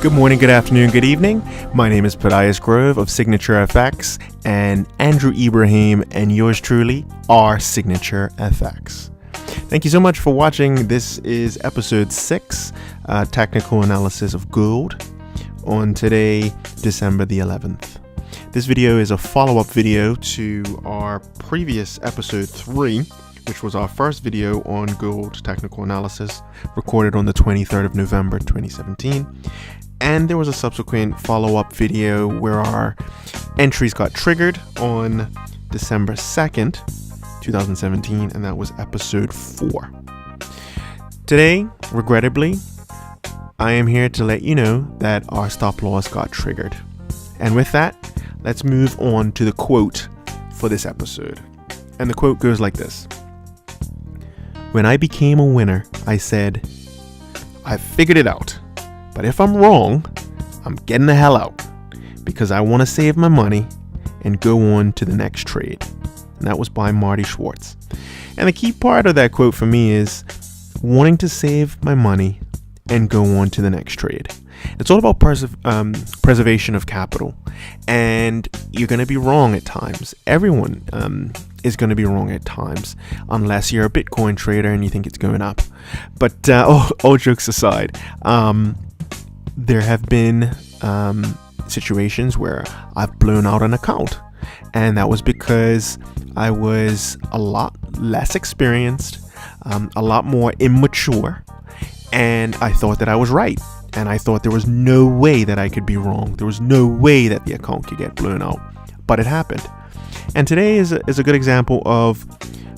Good morning, good afternoon, good evening. My name is Padias Grove of Signature FX, and Andrew Ibrahim and yours truly are Signature FX. Thank you so much for watching. This is episode 6, technical analysis of gold, on today, December the 11th. This video is a follow-up video to our previous episode 3, which was our first video on gold technical analysis, recorded on the 23rd of November 2017. And there was a subsequent follow-up video where our entries got triggered on December 2nd, 2017, and that was episode 4. Today, regrettably, I am here to let you know that our stop loss got triggered. And with that, let's move on to the quote for this episode. And the quote goes like this. When I became a winner, I said, I figured it out. But if I'm wrong, I'm getting the hell out because I want to save my money and go on to the next trade. And that was by Marty Schwartz. And the key part of that quote for me is wanting to save my money and go on to the next trade. It's all about preservation of capital. And you're going to be wrong at times. Everyone is going to be wrong at times, unless you're a Bitcoin trader and you think it's going up. But all jokes aside, there have been situations where I've blown out an account, and that was because I was a lot less experienced, a lot more immature, and I thought that I was right, and I thought there was no way that I could be wrong. There was no way that the account could get blown out, but it happened. And today is a good example of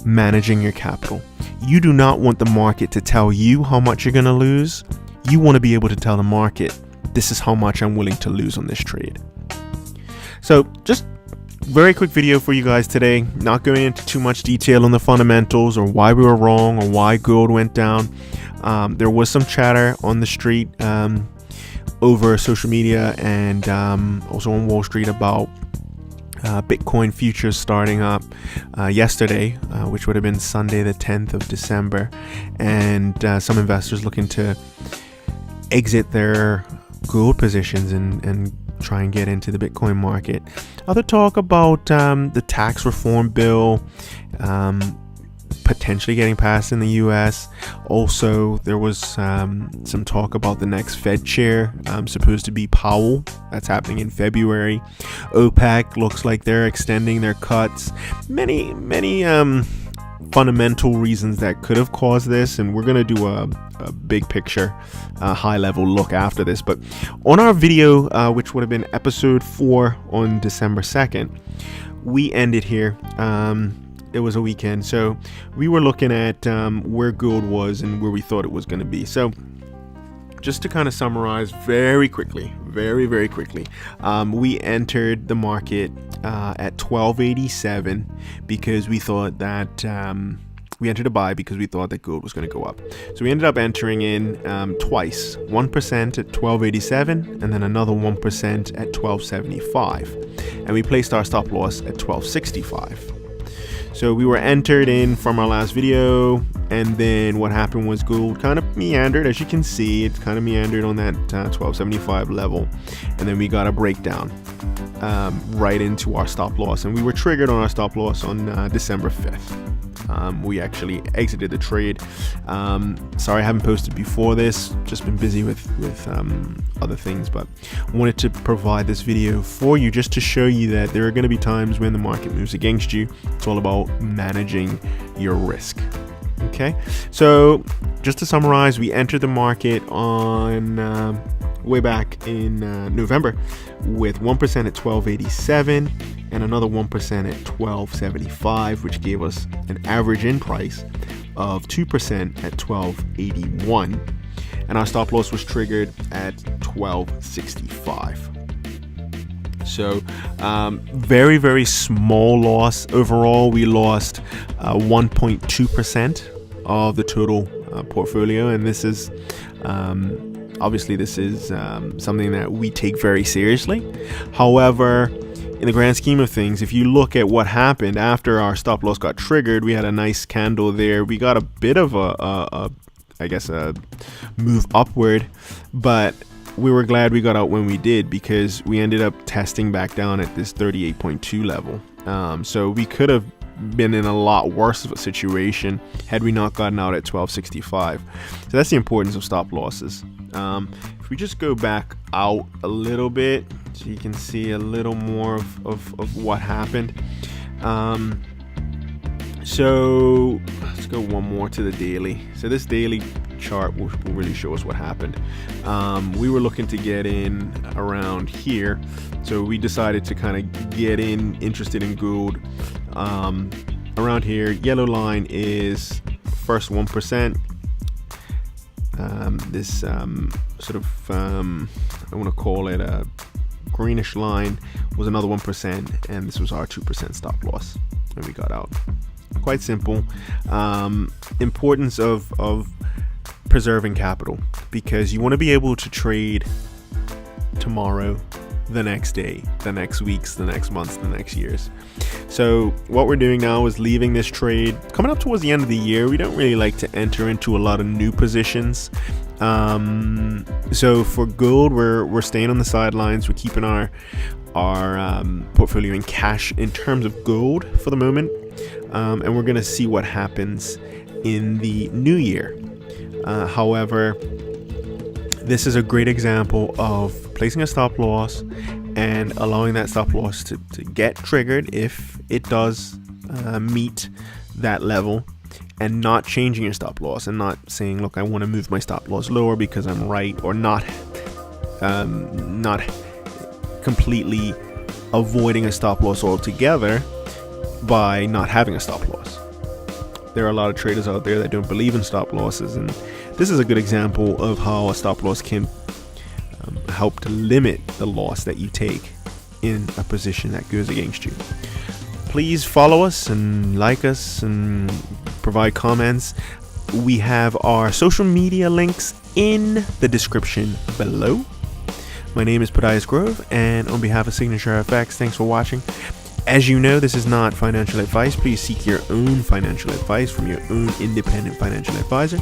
managing your capital. You do not want the market to tell you how much you're going to lose. You want to be able to tell the market, this is how much I'm willing to lose on this trade. So just very quick video for you guys today, not going into too much detail on the fundamentals or why we were wrong or why gold went down. There was some chatter on the street over social media and also on Wall Street about Bitcoin futures starting up yesterday, which would have been Sunday the 10th of December, and some investors looking to exit their gold positions and try and get into the Bitcoin market. Other talk about the tax reform bill potentially getting passed in the US. Also, there was some talk about the next Fed chair, supposed to be Powell. That's happening in February. OPEC looks like they're extending their cuts. Many fundamental reasons that could have caused this, and we're going to do a big picture, high level look after this. But on our video, which would have been episode 4 on December 2nd, we ended here. It was a weekend, so we were looking at where gold was and where we thought it was going to be. So just to kind of summarize very quickly, very quickly, we entered the market at 1287 because we thought that we entered a buy because we thought that gold was going to go up. So we ended up entering in twice, 1% at 1287 and then another 1% at 1275, and we placed our stop loss at 1265. So we were entered in from our last video, and then what happened was gold kind of meandered. As you can see, it kind of meandered on that 1275 level, and then we got a breakdown right into our stop loss, and we were triggered on our stop loss on December 5th. We actually exited the trade. Sorry I haven't posted before this, just been busy with other things, but wanted to provide this video for you just to show you that there are going to be times when the market moves against you. It's all about managing your risk. Okay, so just to summarize, we entered the market on way back in November with 1% at 1287 and another 1% at 1275, which gave us an average in price of 2% at 1281, and our stop loss was triggered at 1265. So very small loss overall. We lost 1.2% of the total portfolio, and this is obviously something that we take very seriously. However, in the grand scheme of things, if you look at what happened after our stop loss got triggered, we had a nice candle there. We got a bit of a move upward, but we were glad we got out when we did, because we ended up testing back down at this 38.2 level. So we could have been in a lot worse of a situation had we not gotten out at 1265. So that's the importance of stop losses. If we just go back out a little bit, so you can see a little more of what happened. So let's go one more to the daily. So this daily chart will really show us what happened. We were looking to get in around here, so we decided to kind of get in interested in gold around here. Yellow line is first 1%. This sort of I want to call it a greenish line was another 1%, and this was our 2% stop loss when we got out. Quite simple. Importance of preserving capital, because you want to be able to trade tomorrow, the next day, the next weeks, the next months, the next years. So what we're doing now is leaving this trade. Coming up towards the end of the year, we don't really like to enter into a lot of new positions. So for gold, we're staying on the sidelines. We're keeping our portfolio in cash in terms of gold for the moment, and we're going to see what happens in the new year. However, this is a great example of placing a stop loss and allowing that stop loss to get triggered if it does meet that level, and not changing your stop loss and not saying, look, I want to move my stop loss lower because I'm right, or not completely avoiding a stop loss altogether by not having a stop loss. There are a lot of traders out there that don't believe in stop losses, and this is a good example of how a stop loss can help to limit the loss that you take in a position that goes against you. Please follow us and like us and provide comments. We have our social media links in the description below. My name is Podias Grove, and on behalf of Signature FX, thanks for watching. As you know, this is not financial advice. Please seek your own financial advice from your own independent financial advisor.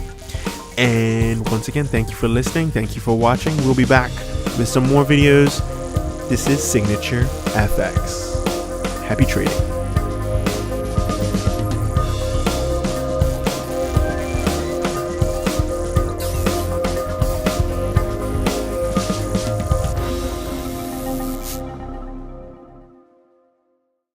And once again, thank you for listening. Thank you for watching. We'll be back with some more videos. This is Signature FX. Happy trading.